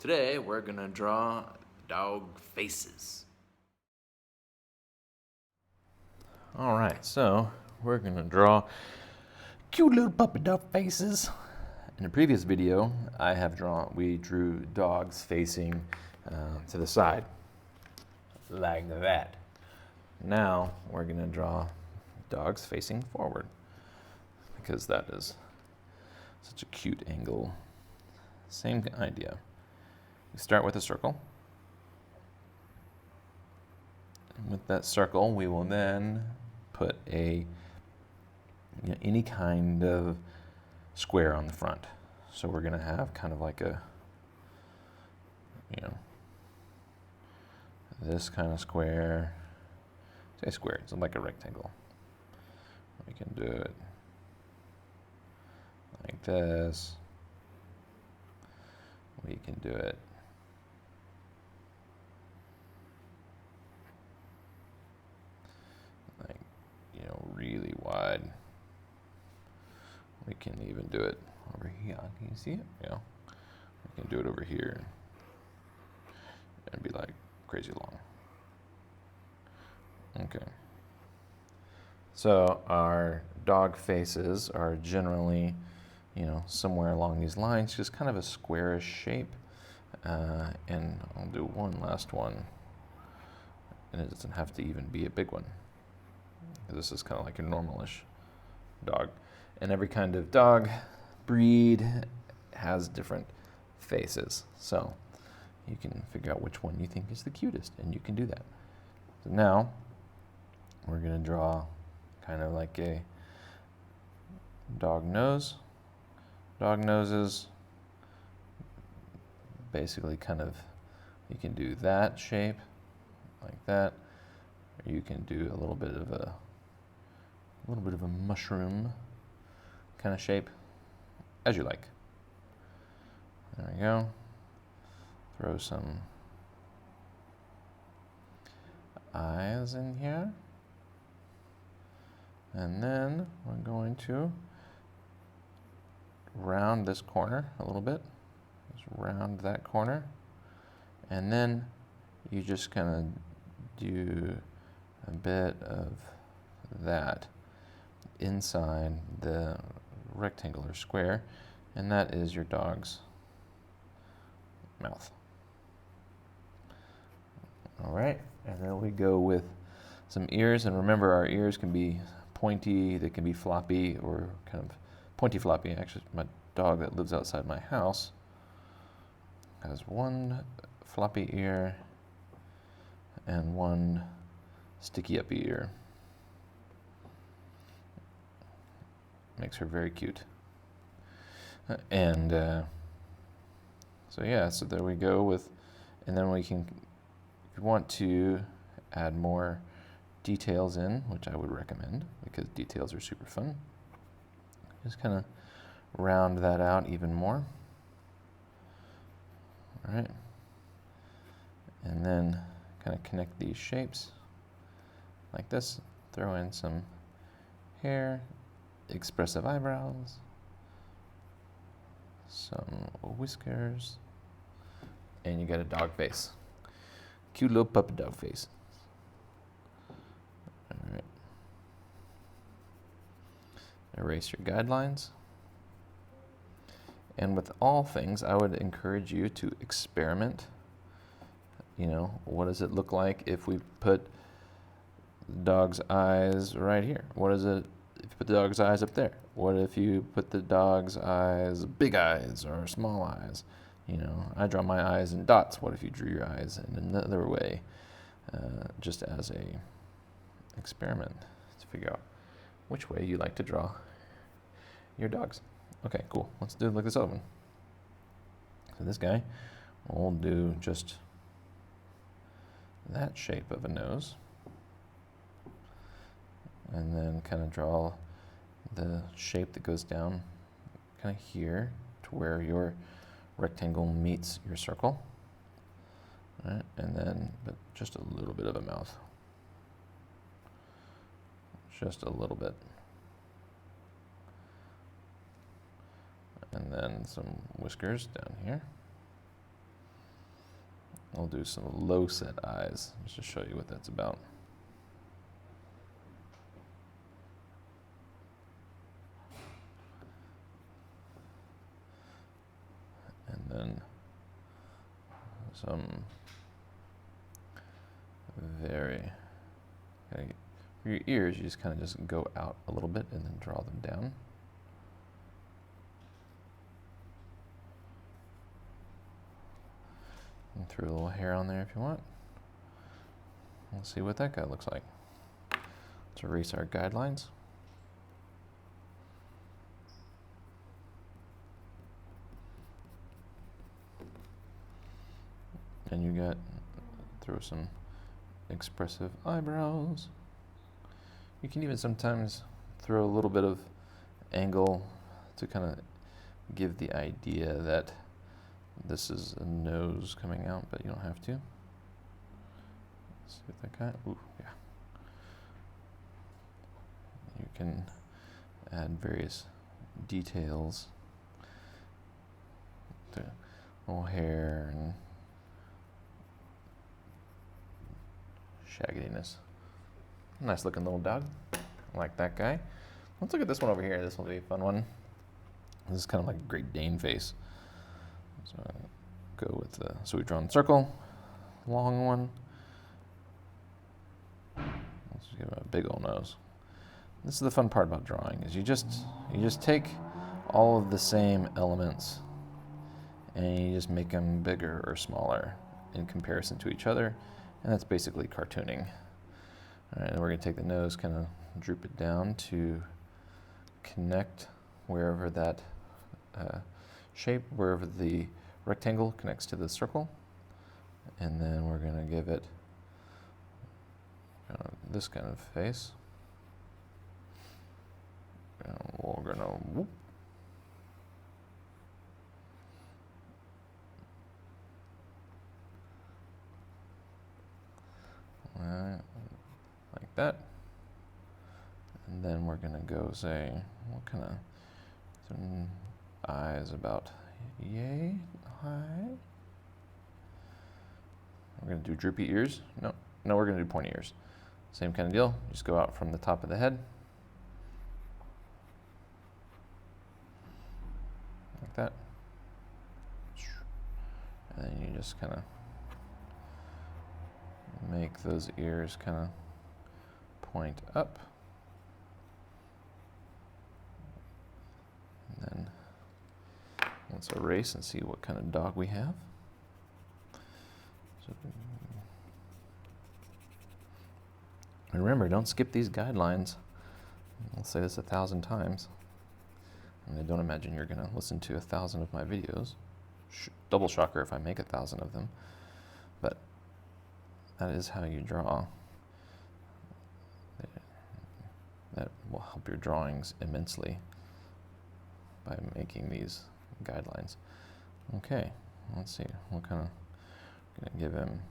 Today we're gonna draw dog faces. Alright, so we're gonna draw cute little puppy dog faces. In the previous video, we drew dogs facing to the side, like that. Now we're gonna draw dogs facing forward, because that is such a cute angle. Same idea. We start with a circle. And with that circle, we will then put any kind of square on the front. So we're going to have kind of like this kind of square. Say square, it's like a rectangle. We can do it like this. We can do it like, really wide. We can even do it over here. Can you see it? Yeah. We can do it over here and be like crazy long. Okay. So our dog faces are generally, somewhere along these lines, just kind of a squarish shape. And I'll do one last one. And it doesn't have to even be a big one. This is kind of like a normalish dog. And every kind of dog breed has different faces. So you can figure out which one you think is the cutest, and you can do that. So now we're going to draw kind of like a dog nose. Dog noses, basically you can do that shape like that, or you can do a little bit of a mushroom kind of shape, as you like. There we go. Throw some eyes in here. And then we're going to round this corner a little bit. Just round that corner. And then you just kind of do a bit of that inside the rectangular square, and that is your dog's mouth. All right, and then we go with some ears, and remember our ears can be pointy, they can be floppy, or kind of pointy floppy. Actually, my dog that lives outside my house has one floppy ear and one sticky up ear. Makes her very cute. And so there we go with, and then we can, if you want to add more details in, which I would recommend because details are super fun, just kind of round that out even more. All right. And then kind of connect these shapes like this. Throw in some hair, expressive eyebrows, some whiskers, and you got a dog face. Cute little puppy dog face. All right. Erase your guidelines. And with all things, I would encourage you to experiment. What does it look like if we put the dog's eyes right here? What is it if you put the dog's eyes up there? What if you put the dog's eyes, big eyes or small eyes? I draw my eyes in dots. What if you drew your eyes in another way? Just as a experiment to figure out which way you like to draw your dogs. Okay, cool. Let's look this over. So this guy, we'll do just that shape of a nose. And then kind of draw the shape that goes down kind of here to where your rectangle meets your circle. All right, and then but just a little bit of a mouth. Just a little bit. And then some whiskers down here. I'll do some low set eyes just to show you what that's about. And then some very, for your ears, you just kind of just go out a little bit and then draw them down. And throw a little hair on there if you want. Let's see what that guy looks like. Let's erase our guidelines. And you got, throw some expressive eyebrows. You can even sometimes throw a little bit of angle to kind of give the idea that this is a nose coming out, but you don't have to. Let's see what that guy, ooh, yeah. You can add various details to little hair and shagginess. Nice looking little dog. I like that guy. Let's look at this one over here. This will be a fun one. This is kind of like a Great Dane face. So go with the, so we've drawn the circle, long one. Let's give it a big old nose. This is the fun part about drawing, is you just take all of the same elements and you just make them bigger or smaller in comparison to each other, and that's basically cartooning. All right, and we're going to take the nose, kind of droop it down to connect wherever that shape, wherever the rectangle connects to the circle, and then we're going to give it this kind of face. And we're going to whoop. Like that. And then we're going to go say, what kind of some eyes about yay high? We're going to do droopy ears. No, we're going to do pointy ears. Same kind of deal. Just go out from the top of the head. Like that. And then you just kind of make those ears kind of point up. And then let's erase and see what kind of dog we have. So, and remember, don't skip these guidelines. I'll say this 1,000 times. And I don't imagine you're going to listen to 1,000 of my videos. Double shocker if I make 1,000 of them. But that is how you draw. That will help your drawings immensely by making these guidelines. Okay, let's see. What kind of, gonna give him.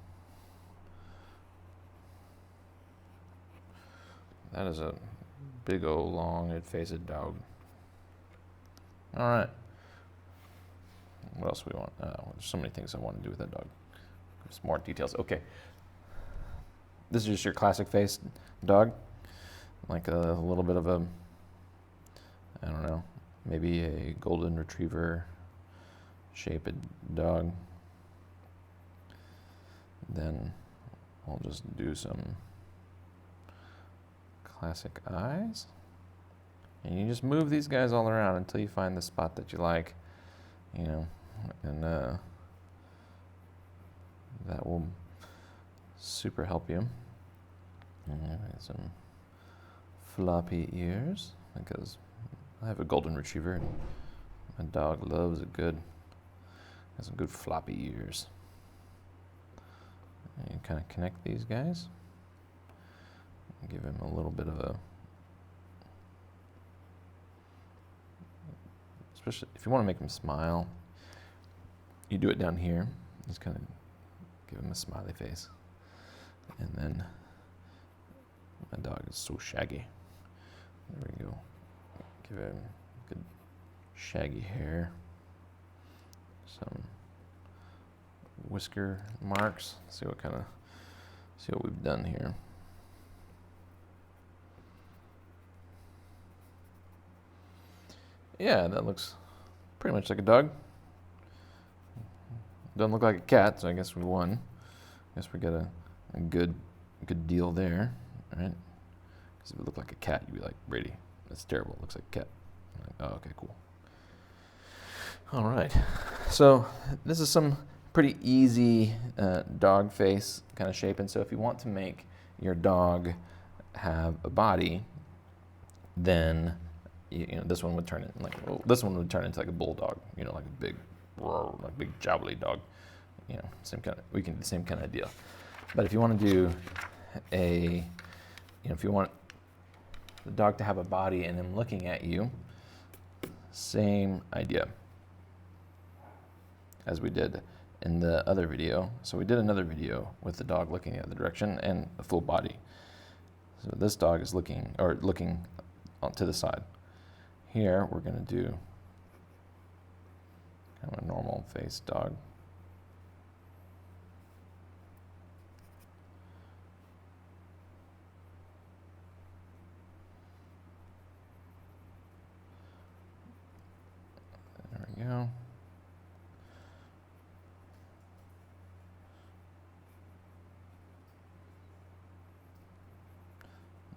That is a big old long-faced dog. All right. What else do we want? There's so many things I want to do with that dog. Some more details. Okay. This is just your classic face dog. Like a little bit of a, I don't know, maybe a golden retriever shaped dog. Then we'll just do some classic eyes. And you just move these guys all around until you find the spot that you like, you know, and that will super help you. And some floppy ears, because I have a golden retriever and my dog loves has some good floppy ears. And you kind of connect these guys, and give him a little bit of a, especially if you want to make him smile, you do it down here. Just kind of give him a smiley face. And then my dog is so shaggy. There we go. Give him good shaggy hair. Some whisker marks. See what we've done here. Yeah, that looks pretty much like a dog. Doesn't look like a cat, so I guess we won. I guess we got a good deal there, right? Because if it looked like a cat, you'd be like, Brady, that's terrible. It looks like a cat. Like, oh, okay, cool. All right. So this is some pretty easy dog face kind of shape. And so if you want to make your dog have a body, then this one would turn into like a bulldog, like a big, like big jowly dog. We can do the same kind of deal. But if you want to do if you want the dog to have a body and him looking at you, same idea as we did in the other video. So we did another video with the dog looking the other direction and a full body. So this dog is looking to the side. Here we're going to do kind of a normal face dog. There we go.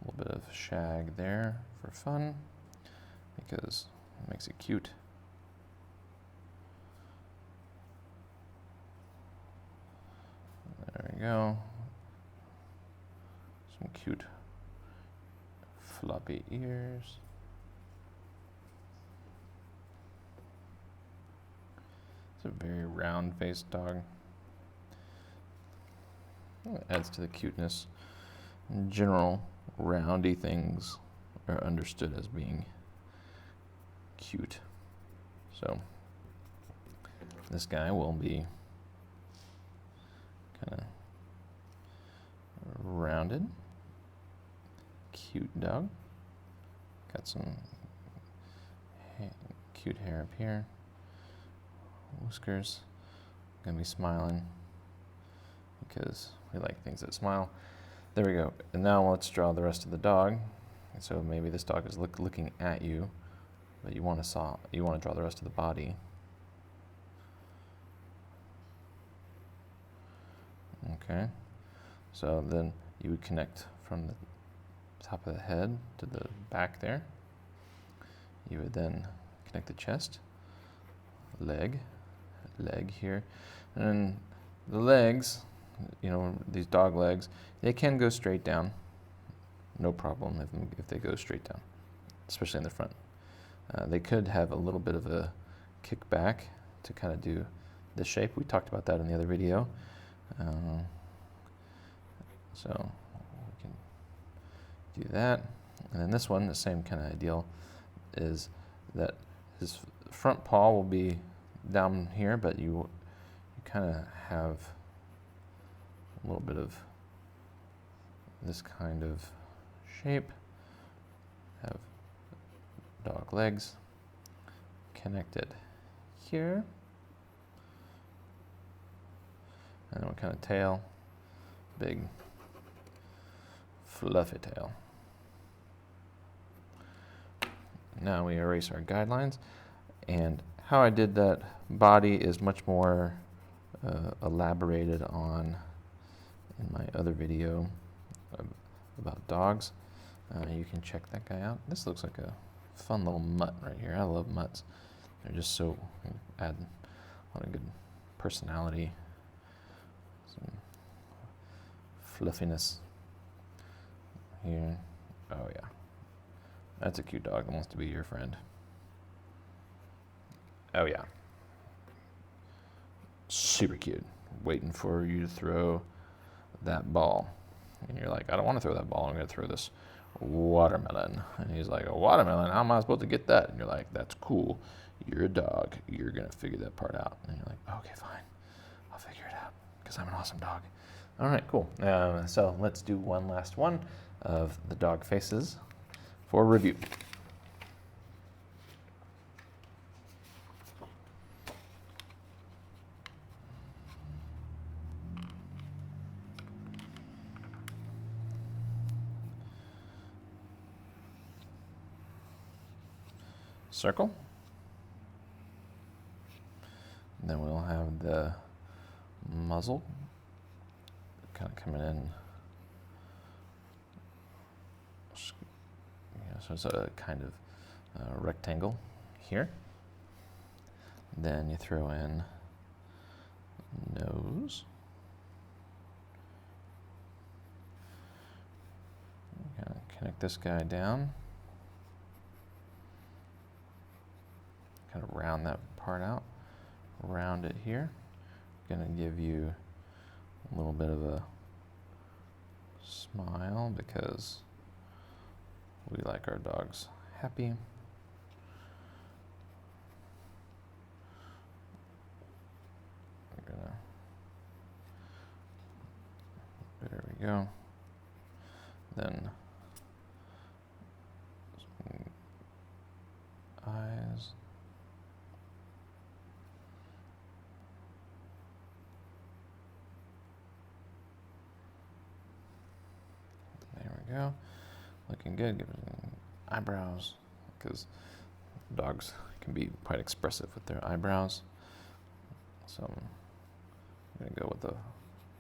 A little bit of shag there for fun, because it makes it cute. There we go. Some cute floppy ears. It's a very round-faced dog. It adds to the cuteness. In general, roundy things are understood as being cute. So this guy will be kind of rounded, cute dog. Got some cute hair up here, whiskers. Gonna be smiling because we like things that smile. There we go. And now let's draw the rest of the dog. So maybe this dog is looking at you, but you want to draw the rest of the body. Okay. So then you would connect from the top of the head to the back there. You would then connect the chest, leg here, and the legs. These dog legs, they can go straight down. No problem if they go straight down, especially in the front. They could have a little bit of a kick back to kind of do the shape. We talked about that in the other video. So we can do that. And then this one, the same kind of deal, is that his front paw will be down here, but you kind of have a little bit of this kind of shape. Have dog legs connected here. And what kind of tail? Big fluffy tail. Now we erase our guidelines, and how I did that body is much more elaborated on in my other video about dogs. You can check that guy out. This looks like a fun little mutt right here. I love mutts. They're just so add a lot of good personality, some fluffiness here. Oh yeah, that's a cute dog that wants to be your friend. Oh yeah, super cute, waiting for you to throw that ball. And you're like, I don't want to throw that ball, I'm going to throw this watermelon. And he's like, a watermelon? How am I supposed to get that? And you're like, that's cool. You're a dog. You're going to figure that part out. And you're like, okay, fine. I'll figure it out because I'm an awesome dog. All right, cool. So let's do one last one of the dog faces for review. circle. And then we'll have the muzzle kind of coming in. Yeah, so it's a kind of rectangle here. Then you throw in nose. Kind of connect this guy down. Kind of round that part out. Round it here. Gonna give you a little bit of a smile because we like our dogs happy. There we go. Then eyes. There we go. Looking good. Give it eyebrows because dogs can be quite expressive with their eyebrows. So I'm going to go with the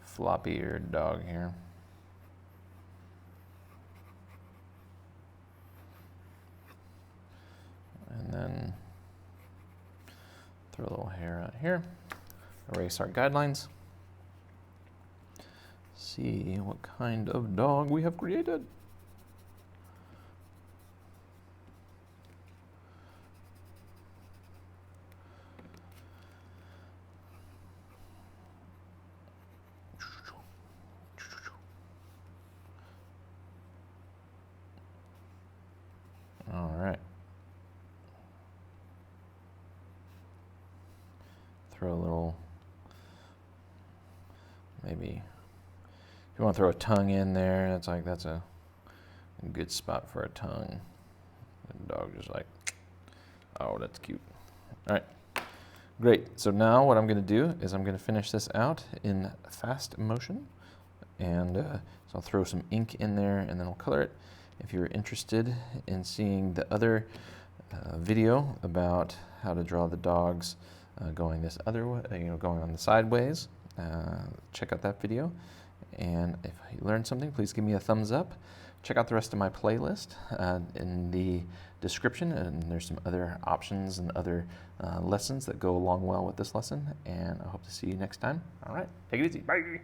floppy-eared dog here. And then throw a little hair out here. Erase our guidelines. See what kind of dog we have created. All right. Throw a little, maybe, if you want to throw a tongue in there, that's a good spot for a tongue. The dog just like, oh, that's cute. All right, great. So now what I'm going to do is I'm going to finish this out in fast motion. And so I'll throw some ink in there and then I'll color it. If you're interested in seeing the other video about how to draw the dogs going this other way, going on the sideways, check out that video. And if you learned something, please give me a thumbs up. Check out the rest of my playlist in the description, and there's some other options and other lessons that go along well with this lesson. And I hope to see you next time. All right, take it easy. Bye.